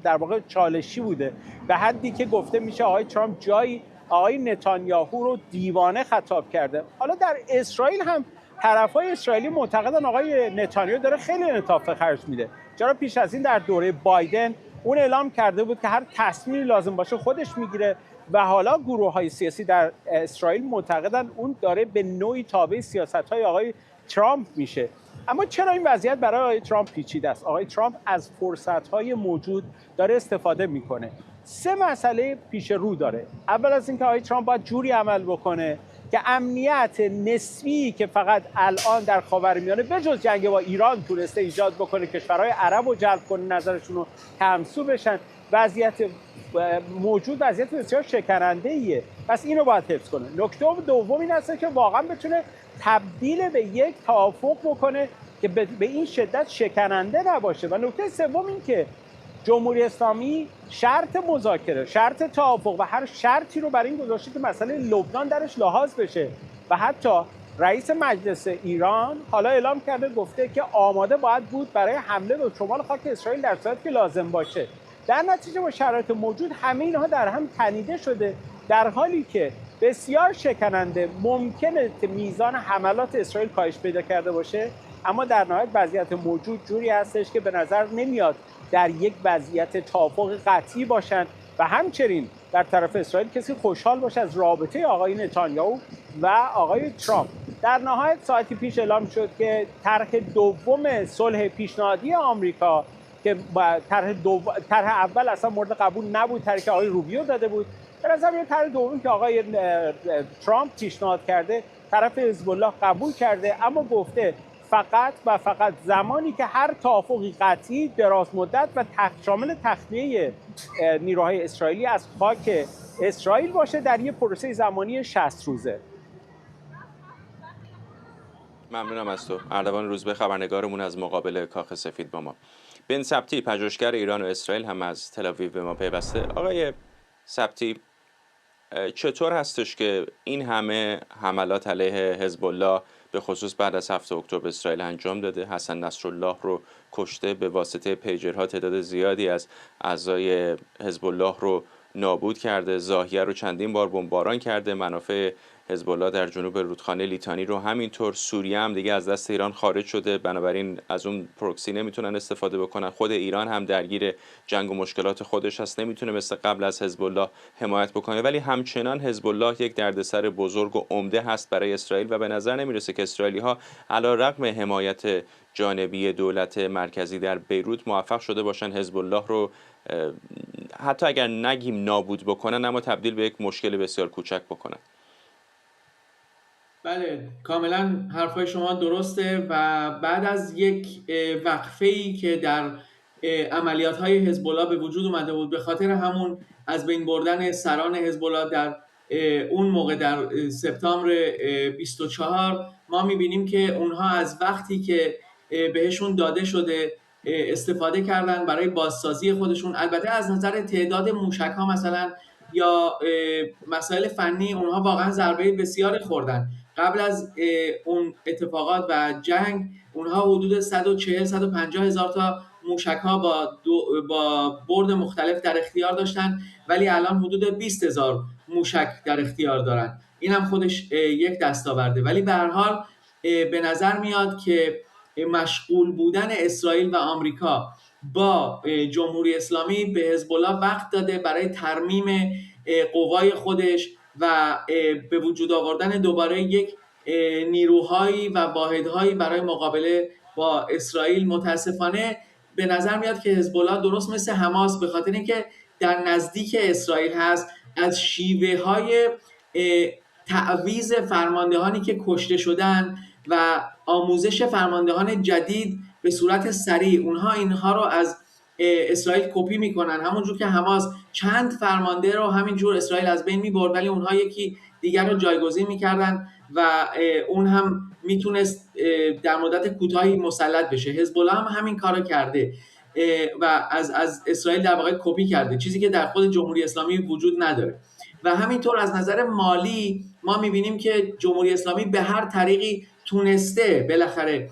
در واقع چالشی بوده، به حدی که گفته میشه آقای ترامپ جایی آقای نتانیاهو رو دیوانه خطاب کرده. حالا در اسرائیل هم طرفای اسرائیلی معتقدن آقای نتانیاهو داره خیلی انعطاف خرج میده، چرا پیش از این در دوره بایدن اون اعلام کرده بود که هر تصمیمی لازم باشه خودش میگیره و حالا گروه‌های سیاسی در اسرائیل معتقدن اون داره به نوعی تابع سیاست‌های آقای ترامپ میشه. اما چرا این وضعیت برای آقای ترامپ پیچیده است؟ آقای ترامپ از فرصت‌های موجود داره استفاده میکنه. 3 مسئله پیش رو داره. اول از اینکه آقای ترامپ باید جوری عمل بکنه که امنیت نسبی که فقط الان در خاورمیانه بجز جنگ با ایران تونسته ایجاد بکنه، کشورهای عرب رو جلب کنه نظرشون رو همسو بشن، وضعیت موجود وضعیت بسیار شکننده‌ایه، پس اینو باید حفظ کنه. نکته دوم این هست که واقعا بتونه تبدیل به یک توافق بکنه که به این شدت شکننده نباشه. و نکته سوم این که جمهوری اسلامی شرط مذاکره، شرط توافق و هر شرطی رو برای این گذاشته که مسئله لبنان درش لحاظ بشه و حتی رئیس مجلس ایران حالا اعلام کرده، گفته که آماده باید بود برای حمله به شمال خاک اسرائیل در صورتی که لازم باشه. در نتیجه با شرایط موجود همه اینها در هم تنیده شده، در حالی که بسیار شکننده ممکنه که میزان حملات اسرائیل کاهش پیدا کرده باشه، اما در نهایت وضعیت موجود جوری هستش که به نظر نمیاد در یک وضعیت توافق قطعی باشند و همچنین در طرف اسرائیل کسی خوشحال باشه از رابطه آقای نتانیاهو و آقای ترامپ. در نهایت ساعتی پیش اعلام شد که طرح دوم صلح پیشنهادی آمریکا که طرح اول اصلا مورد قبول نبود، طرحی که آقای روبیو داده بود، به نظر میاد طرح دومی که آقای ترامپ پیشنهاد کرده طرف حزب الله قبول کرده، اما گفته فقط و فقط زمانی که هر توافقی قطعی دراز مدت و شامل تخلیه نیروهای اسرائیلی از خاک اسرائیل باشه در یک پروسه زمانی 60 روزه. ممنونم از تو. اردوان روزبه خبرنگارمون از مقابل کاخ سفید با ما. بن سبتی پژوهشگر ایران و اسرائیل هم از تل آویو به ما پیوسته. آقای سبتی، چطور هستش که این همه حملات علیه حزب الله به خصوص بعد از 7 اکتبر اسرائیل انجام داده، حسن نصرالله رو کشته، به واسطه پیجرها تعداد زیادی از اعضای حزب الله رو نابود کرده، ضاحیه رو چندین بار بمباران کرده، منافع حزب الله در جنوب رودخانه لیتانی رو همینطور، سوریه هم دیگه از دست ایران خارج شده، بنابراین از اون پروکسی نمیتونن استفاده بکنن، خود ایران هم درگیر جنگ و مشکلات خودش هست، نمیتونه مثل قبل از حزب الله حمایت بکنه، ولی همچنان حزب الله یک دردسر بزرگ و عمده هست برای اسرائیل و به نظر نمیرسه که اسرائیلی ها علیرغم حمایت جانبی دولت مرکزی در بیروت موفق شده باشن حزب الله رو حتی اگر نگیم نابود بکنن اما تبدیل به یک مشکل بسیار کوچک بکنن. بله، کاملا حرفای شما درسته و بعد از یک وقفه‌ای که در عملیات‌های حزب الله به وجود اومده بود به خاطر همون از بین بردن سران حزب الله در اون موقع در سپتامبر 24 ما می‌بینیم که اونها از وقتی که بهشون داده شده استفاده کردن برای بازسازی خودشون. البته از نظر تعداد موشک‌ها مثلا یا مسائل فنی اونها واقعا ضربه بسیار خوردن. قبل از اون اتفاقات و جنگ اونها حدود 140-150 هزار تا موشک‌ها با برد مختلف در اختیار داشتن، ولی الان حدود 20,000 موشک در اختیار دارن. این هم خودش یک دستاورده، ولی به هر حال به نظر میاد که مشغول بودن اسرائیل و آمریکا با جمهوری اسلامی به حزب الله وقت داده برای ترمیم قوای خودش و به وجود آوردن دوباره یک نیروهایی و واحدهایی برای مقابله با اسرائیل. متاسفانه به نظر میاد که حزب الله درست مثل حماس، به خاطر اینکه در نزدیک اسرائیل هست، از شیوه های تعویض فرماندهانی که کشته شدن و آموزش فرماندهان جدید به صورت سریع، اونها اینها رو از اسرائیل کپی میکنن. همونجور که حماس چند فرمانده رو همینجور اسرائیل از بین میبرد، ولی اونها یکی دیگر رو جایگزین میکردن و اون هم میتونست در مدت کوتاهی مسلط بشه. حزب الله هم همین کارو کرده و از اسرائیل در واقع کپی کرده، چیزی که در خود جمهوری اسلامی وجود نداره. و همینطور از نظر مالی ما میبینیم که جمهوری اسلامی به هر طریقی تونسته بالاخره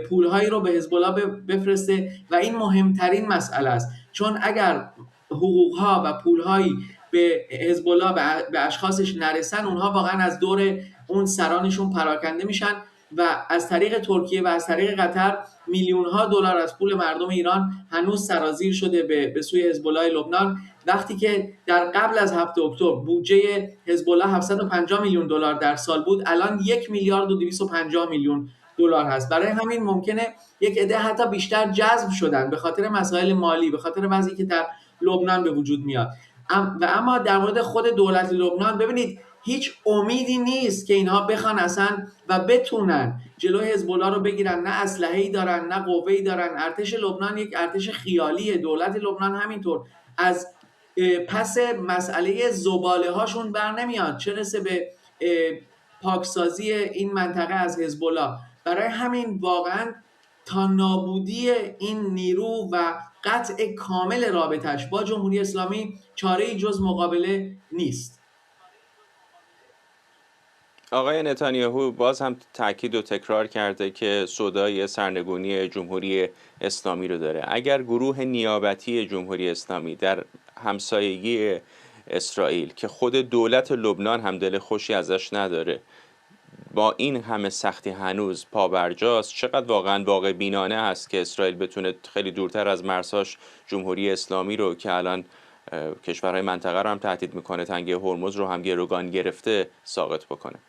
پولهایی رو به حزب الله بفرسته و این مهمترین مسئله است، چون اگر حقوقها و پولهایی به حزب الله به اشخاصش نرسن، اونها واقعا از دور اون سرانشون پراکنده میشن و از طریق ترکیه و از طریق قطر میلیون ها دلار از پول مردم ایران هنوز سرازیر شده به سوی حزب الله لبنان، وقتی که در قبل از 7 اکتبر بودجه حزب الله 750 میلیون دلار در سال بود، الان 1 میلیارد و 250 میلیون دلار هست. برای همین ممکنه یک عده حتی بیشتر جذب شدن به خاطر مسائل مالی، به خاطر وضعی که در لبنان به وجود میاد. و اما در مورد خود دولت لبنان ببینید هیچ امیدی نیست که اینها بخوان اصلا و بتونن جلوی حزب الله رو بگیرن. نه اسلحه‌ای دارن، نه قوه‌ای دارن. ارتش لبنان یک ارتش خیالیه. دولت لبنان همینطور از پس مسئله زباله هاشون بر نمیاد، چه رسه به پاکسازی این منطقه از حزب الله. برای همین واقعا تا نابودی این نیرو و قطع کامل رابطش با جمهوری اسلامی چاره‌ای جز مقابله نیست. آقای نتانیاهو باز هم تاکید و تکرار کرده که سودای سرنگونی جمهوری اسلامی رو داره. اگر گروه نیابتی جمهوری اسلامی در همسایگی اسرائیل که خود دولت لبنان هم دل خوشی ازش نداره با این همه سختی هنوز پابرجاست، چقدر واقع بینانه است که اسرائیل بتونه خیلی دورتر از مرزهاش جمهوری اسلامی رو که الان کشورهای منطقه رو هم تهدید میکنه، تنگه هرمز رو هم گروگان گرفته، ساقط بکنه.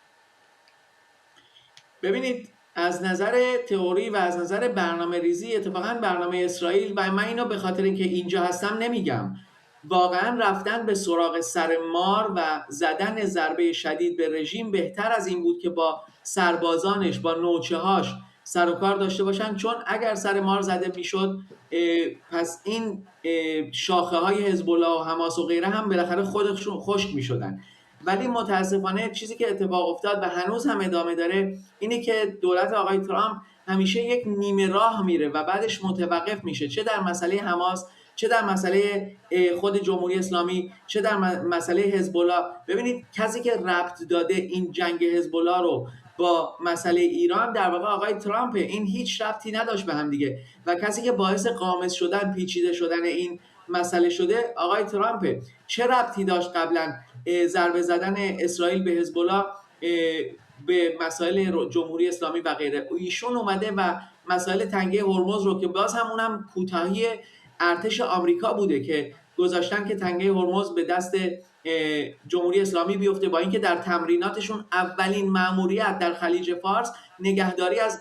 ببینید از نظر تئوری و از نظر برنامه ریزی، اتفاقا برنامه اسرائیل، و من اینو به خاطر اینکه اینجا هستم نمیگم، واقعا رفتن به سراغ سر مار و زدن ضربه شدید به رژیم بهتر از این بود که با سربازانش، با نوچه‌هاش سر و کار داشته باشن، چون اگر سر مار زده میشد پس این شاخه های حزب الله و حماس و غیره هم بالاخره خودشون خشک میشدن. ولی متاسفانه چیزی که اتفاق افتاد و هنوز هم ادامه داره اینه که دولت آقای ترامپ همیشه یک نیمه راه میره و بعدش متوقف میشه، چه در مسئله حماس، چه در مسئله خود جمهوری اسلامی، چه در مسئله حزب الله. ببینید کسی که ربط داده این جنگ حزب الله رو با مسئله ایران در واقع آقای ترامپ. این هیچ ربطی نداشت به هم دیگه و کسی که باعث قامز شدن، پیچیده شدن این مسئله شده آقای ترامپ. چه ربطی داشت قبلا ضربه زدن اسرائیل به حزب الله به مسائل جمهوری اسلامی و غیره؟ ایشون اومده و مسائل تنگه هرمز رو که باز هم اونم کوتاهی ارتش آمریکا بوده که گذاشتن که تنگه هرمز به دست جمهوری اسلامی بیفته، با اینکه در تمریناتشون اولین مأموریت در خلیج فارس نگهداری از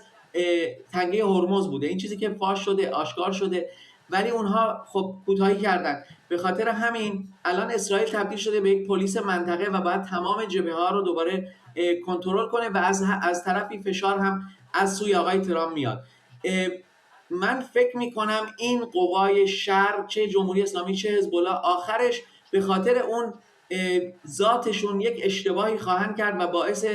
تنگه هرمز بوده. این چیزی که فاش شده، آشکار شده، ولی اونها خب کوتاهی کردن. به خاطر همین الان اسرائیل تبدیل شده به یک پلیس منطقه و باید تمام جبهه ها رو دوباره کنترل کنه و از طرفی فشار هم از سوی آقای ترامپ میاد. من فکر میکنم این قوای شر، چه جمهوری اسلامی چه حزب الله، آخرش به خاطر اون ذاتشون یک اشتباهی خواهند کرد و باعث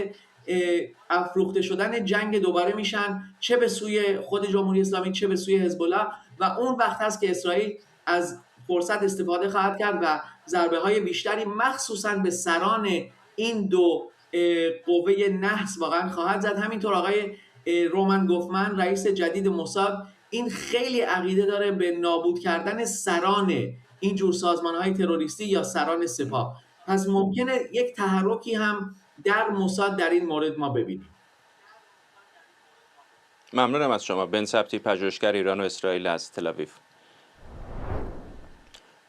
افروخته شدن جنگ دوباره میشن، چه به سوی خود جمهوری اسلامی چه به سوی حزب الله، و اون وقت هست که اسرائیل از فرصت استفاده خواهد کرد و ضربه های بیشتری مخصوصا به سران این دو قوه نحس واقعا خواهد زد. همینطور آقای رومن گوفمن رئیس جدید موساد این خیلی عقیده داره به نابود کردن سران اینجور سازمان‌های تروریستی یا سران سپاه. پس ممکنه یک تحرکی هم در موساد در این مورد ما ببینیم. ممنونم از شما. بن سبتی، پژوهشگر ایران و اسرائیل از تل آویو.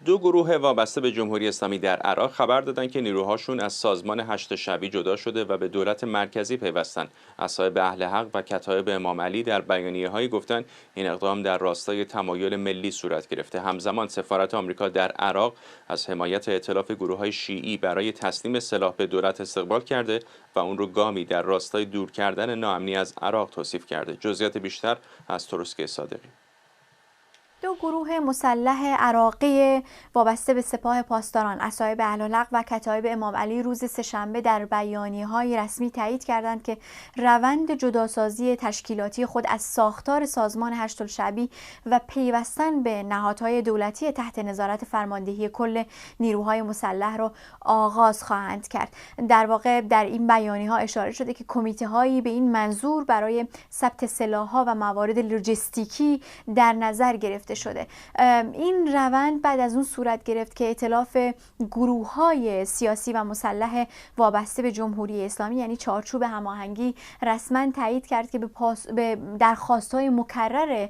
دو گروه وابسته به جمهوری اسلامی در عراق خبر دادند که نیروهاشون از سازمان هشت شبی جدا شده و به دولت مرکزی پیوستن. اصحاب اهل حق و کتایب امام علی در بیانیه‌هایی گفتند این اقدام در راستای تمایل ملی صورت گرفته. همزمان سفارت آمریکا در عراق از حمایت ائتلاف گروه‌های شیعی برای تسلیم سلاح به دولت استقبال کرده و اون رو گامی در راستای دور کردن ناامنی از عراق توصیف کرده. جزئیات بیشتر از تروسکه صادقی. دو گروه مسلح عراقی وابسته به سپاه پاسداران، اصحاب اهل و کتایب امام علی روز سه‌شنبه در بیانیه‌های رسمی تایید کردند که روند جداسازی تشکیلاتی خود از ساختار سازمان هشت الشعبی و پیوستن به نهادهای دولتی تحت نظارت فرماندهی کل نیروهای مسلح را آغاز خواهند کرد. در واقع در این بیانیه‌ها اشاره شده که کمیته‌هایی به این منظور برای ثبت سلاح‌ها و موارد لوجستیکی در نظر گرفته شده. این روند بعد از اون صورت گرفت که ائتلاف گروه‌های سیاسی و مسلح وابسته به جمهوری اسلامی یعنی چارچوب هماهنگی رسما تایید کرد که به درخواست‌های مکرر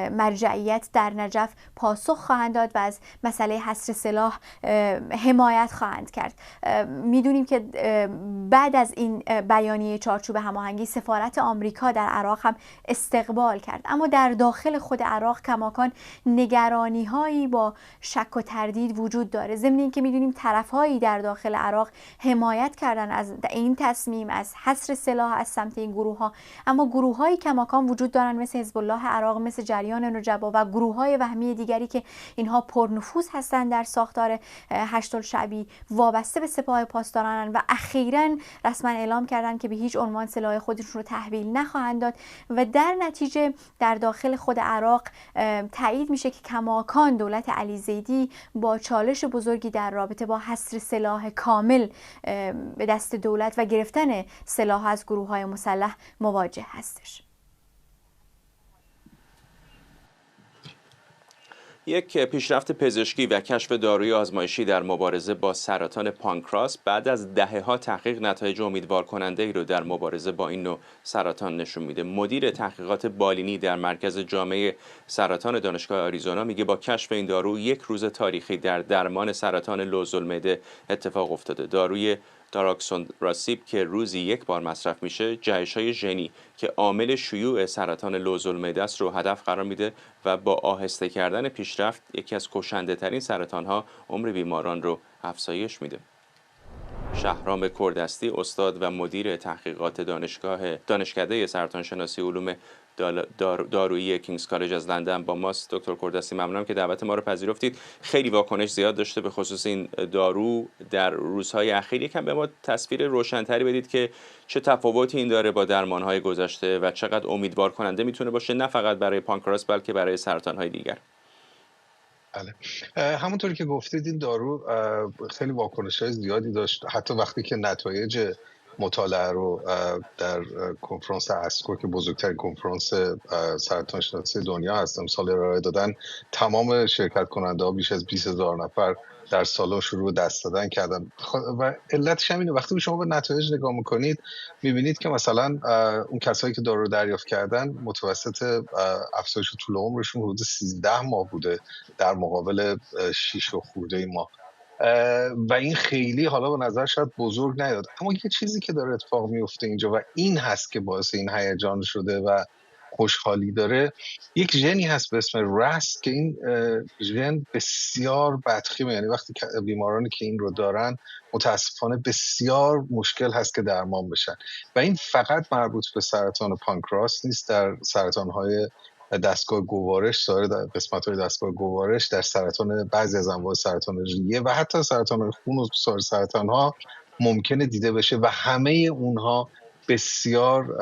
مرجعیت در نجف پاسخ خواهند داد و از مسئله حصر سلاح حمایت خواهند کرد. میدونیم که بعد از این بیانیه چارچوب هماهنگی سفارت آمریکا در عراق هم استقبال کرد، اما در داخل خود عراق کماکان نگرانی‌هایی با شک و تردید وجود داره، ضمن اینکه می‌دونیم طرف‌هایی در داخل عراق حمایت کردن از این تصمیم، از حصر سلاح از سمت این گروه‌ها، اما گروه‌هایی کماکان وجود دارن مثل حزب الله عراق، مثل جریان نجبا و گروه‌های وهمی دیگری که اینها پرنفوذ هستند در ساختار هشت الشعبی، وابسته به سپاه پاسداران و اخیراً رسما اعلام کردند که به هیچ عنوان سلاح خودشون رو تحویل نخواهند داد و در نتیجه در داخل خود عراق تایید میشه که کماکان دولت علی زیدی با چالش بزرگی در رابطه با حصر سلاح کامل به دست دولت و گرفتن سلاح از گروه‌های مسلح مواجه هستش. یک پیشرفت پزشکی و کشف داروی آزمایشی در مبارزه با سرطان پانکراس بعد از دهه‌ها تحقیق نتایج امیدوار کننده ای رو در مبارزه با این نوع سرطان نشون میده. مدیر تحقیقات بالینی در مرکز جامعه سرطان دانشگاه آریزونا میگه با کشف این دارو یک روز تاریخی در درمان سرطان لوزالمعده اتفاق افتاده. داروی داراکسونراسیب که روزی یک بار مصرف میشه، جهش‌های ژنی که عامل شیوع سرطان لوزالمعده است رو هدف قرار میده و با آهسته کردن پیشرفت یکی از کشنده ترین سرطان‌ها عمر بیماران رو افزایش میده. شهرام کردستی، استاد و مدیر تحقیقات دانشکده سرطانشناسی علوم دارویی کینگز کالج از لندن با ماست. دکتر کردستی ممنونم که دعوت ما رو پذیرفتید. خیلی واکنش زیاد داشته به خصوص این دارو در روزهای اخیر. یکم به ما تصویر روشن‌تری بدید که چه تفاوتی این داره با درمان‌های گذشته و چقدر امیدوار کننده میتونه باشه، نه فقط برای پانکراس بلکه برای سرطان‌های دیگر. بله، همونطوری که گفتید این دارو خیلی واکنش‌های زیادی داشت، حتی وقتی که نتایج مطالعه رو در کنفرانس اسکو که بزرگترین کنفرانس سرطان شناسی دنیا هست امسال ارائه دادن، تمام شرکت کننده ها بیش از 20,000 نفر در سالن شروع دست دادن کردن و علتش هم اینه وقتی شما به نتایج نگاه میکنید میبینید که مثلا اون کسایی که دارو دریافت کردن متوسط افزایش طول عمرشون حدود 13 ماه بوده در مقابل 6 و خورده ماه و این خیلی حالا به نظر شاید بزرگ نیاد، اما یه چیزی که داره اتفاق میفته اینجا و این هست که باعث این هیجان شده و خوشحالی داره، یک ژنی هست به اسم رس که این ژن بسیار بدخیمه، یعنی وقتی بیمارانی که این رو دارن متاسفانه بسیار مشکل هست که درمان بشن و این فقط مربوط به سرطان پانکراس نیست، در سرطان‌های دستگاه گوارش، سایر قسمت‌های دستگاه گوارش، در سرطان بعضی از انواع سرطان ریه و حتی سرطان خون و سایر سرطان‌ها ممکنه دیده بشه و همه اونها بسیار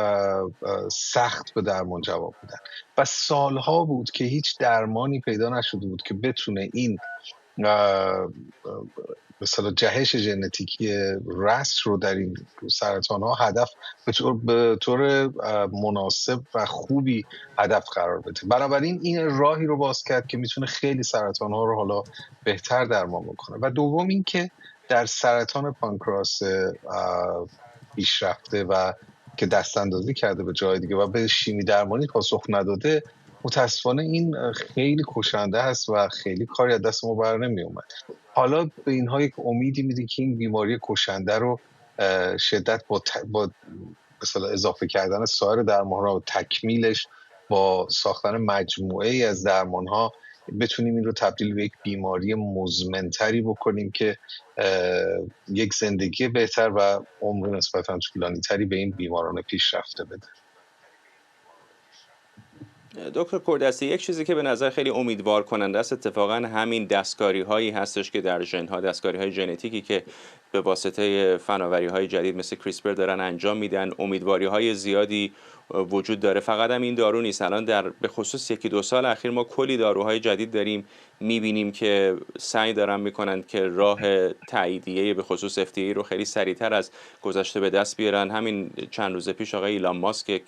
سخت به درمان جواب میدن و سالها بود که هیچ درمانی پیدا نشده بود که بتونه این مثلا جهش ژنتیکی رس رو در این سرطان ها هدف به طور مناسب و خوبی هدف قرار بده. بنابراین این راهی رو باز کرد که میتونه خیلی سرطان ها رو حالا بهتر درمان بکنه و دوم این که در سرطان پانکراس پیشرفته و که دست اندازی کرده به جای دیگه و به شیمی درمانی پاسخ نداده، متاسفانه این خیلی کشنده هست و خیلی کاری از دست ما بر نمی اومد. حالا به اینها یک امیدی میده که این بیماری کشنده رو شدت با مثلا اضافه کردن سایر درمان‌ها و تکمیلش با ساختن مجموعه ای از درمان‌ها بتونیم این رو تبدیل به یک بیماری مزمن‌تری بکنیم که یک زندگی بهتر و عمر نسبتاً طولانی‌تری به این بیماران پیشرفته بده. دکتر کوردستی، یک چیزی که به نظر خیلی امیدوار کننده است اتفاقا همین دستکاری هایی هستش که در ژن‌ها، دستکاری های ژنتیکی که به واسطه فناوری های جدید مثل کریسپر دارن انجام میدن. امیدواری های زیادی وجود داره. فقط هم این دارو نیست، الان در به خصوص 1-2 سال اخیر ما کلی داروهای جدید داریم میبینیم که سعی دارن میکنن که راه تاییدیه به خصوص FDA رو خیلی سریعتر از گذشته به دست بیارن. همین چند روز پیش آقای ایلان ماسک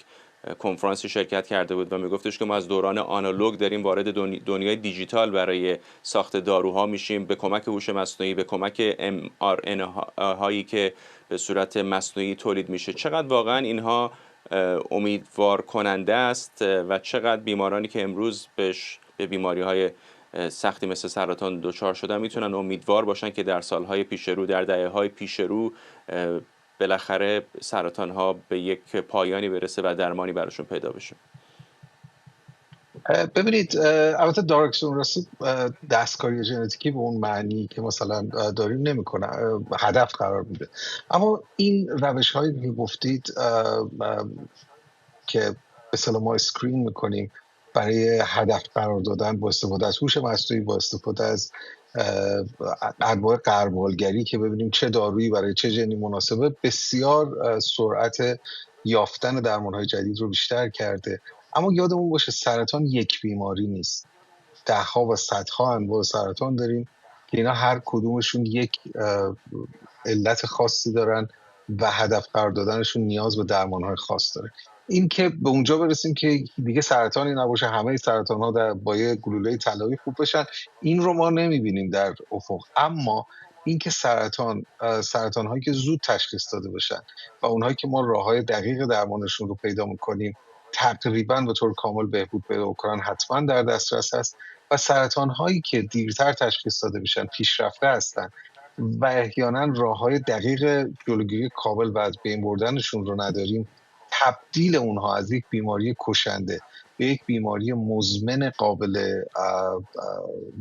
کنفرانسی شرکت کرده بود و میگفتش که ما از دوران آنالوگ داریم وارد دنیای دیجیتال برای ساخت داروها میشیم، به کمک هوش مصنوعی، به کمک mRNA هایی که به صورت مصنوعی تولید میشه. چقدر واقعا اینها امیدوار کننده است و چقدر بیمارانی که امروز به بیماری های سختی مثل سرطان دچار شدن میتونن امیدوار باشن که در سالهای پیش رو، در دهه‌های پیش رو بالاخره سرطان ها به یک پایانی برسه و درمانی براشون پیدا بشه. ببینید، البته داروکسون دستکاری ژنتیکی به اون معنی که مثلا داریم نمیکنه، هدف قرار میده. اما این روش هایی که گفتید که به اصطلاح ما اسکرین میکنیم برای هدف قرار دادن با استفاده از هوش مصنوعی، با استفاده از انواع غربالگری که ببینیم چه دارویی برای چه ژنی مناسبه، بسیار سرعت یافتن درمان‌های جدید رو بیشتر کرده. اما یادمون باشه سرطان یک بیماری نیست، ده‌ها و صدها انواع سرطان داریم که اینا هر کدومشون یک علت خاصی دارن و هدف قرار دادنشون نیاز به درمان‌های خاص داره. این که به اونجا برسیم که دیگه سرطانی نباشه، همه سرطان‌ها با یه گلوله طلایی خوب بشن، این رو ما نمی‌بینیم در افق. اما این که سرطان‌هایی که زود تشخیص داده بشن و اونهایی که ما راه‌های دقیق درمانشون رو پیدا می‌کنیم تقریباً به طور کامل بهبود پیدا کنن حتما در دسترس هست، و سرطان‌هایی که دیرتر تشخیص داده بشن پیشرفته هستن و احیانا راه‌های دقیق جلوگیری کامل و از بین بردنشون رو نداریم، تبدیل اونها از یک بیماری کشنده به یک بیماری مزمن قابل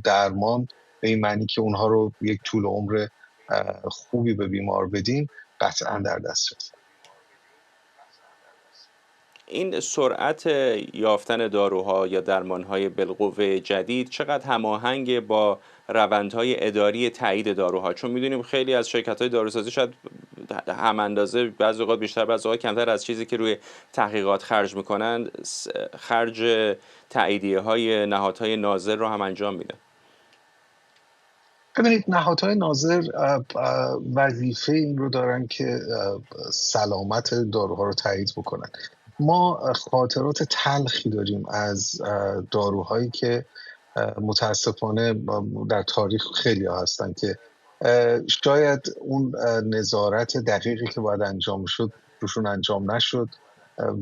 درمان، به این معنی که اونها رو یک طول عمر خوبی به بیمار بدیم، قطعا در دسترس. این سرعت یافتن داروها یا درمانهای بالقوه جدید چقدر هماهنگ با روندهای اداری تایید داروها؟ چون میدونیم خیلی از شرکت‌های داروسازی شاید هم اندازه، بعضی اوقات بیشتر بعضی اوقات کمتر از چیزی که روی تحقیقات خرج میکنن، خرج تاییدیه‌های نهادهای ناظر رو هم انجام میدن. ببینید، نهادهای ناظر وظیفه این رو دارن که سلامت داروها رو تایید بکنن. ما خاطرات تلخی داریم از داروهایی که متاسفانه در تاریخ خیلی ها هستن که شاید اون نظارت دقیقی که باید انجام شد روشون انجام نشد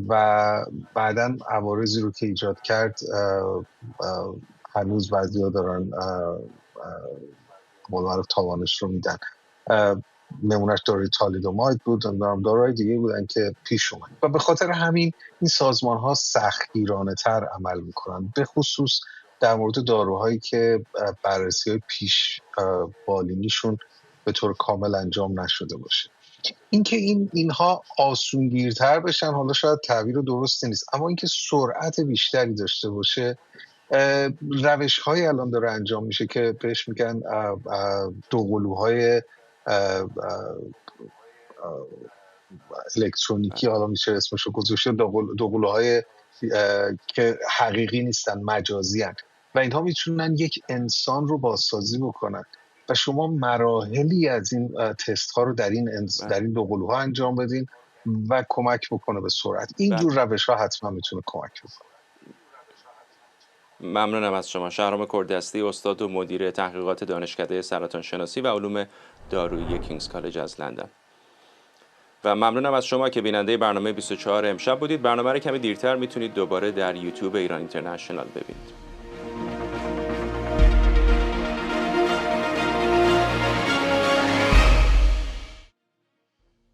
و بعداً عوارضی رو که ایجاد کرد هنوز بعضی‌ها دارن معرف تاوانش رو میدن. نمونهش داروی تالیدوماید بود، داروهای دیگه بودن که پیش اومد و به خاطر همین این سازمان ها سختگیرانه تر عمل میکنن، به خصوص در مورد داروهایی که بررسی های پیش بالینیشون به طور کامل انجام نشده باشه. اینکه اینها آسونگیرتر بشن، حالا شاید تعبیر درستی نیست، اما اینکه سرعت بیشتری داشته باشه، روش های الان داره انجام میشه که بهش میگن دوقلوهای الکترونیکی، حالا میشه اسمشو گذاشت دوقلوهای که حقیقی نیستن، مجازی هن و اینها میتونن یک انسان رو بازسازی بکنن و شما مراحلی از این تست ها رو در این دوقلوها انجام بدین و کمک بکنه به سرعت. این جور روش ها حتما میتونه کمک بکنه. ممنونم از شما. شهرام کوردستی، استاد و مدیر تحقیقات دانشکده سرطان شناسی و علوم دارویی کینگز کالج از لندن. و ممنونم از شما که بیننده برنامه 24 امشب بودید. برنامه رو کمی دیرتر میتونید دوباره در یوتیوب ایران اینترنشنال ببینید.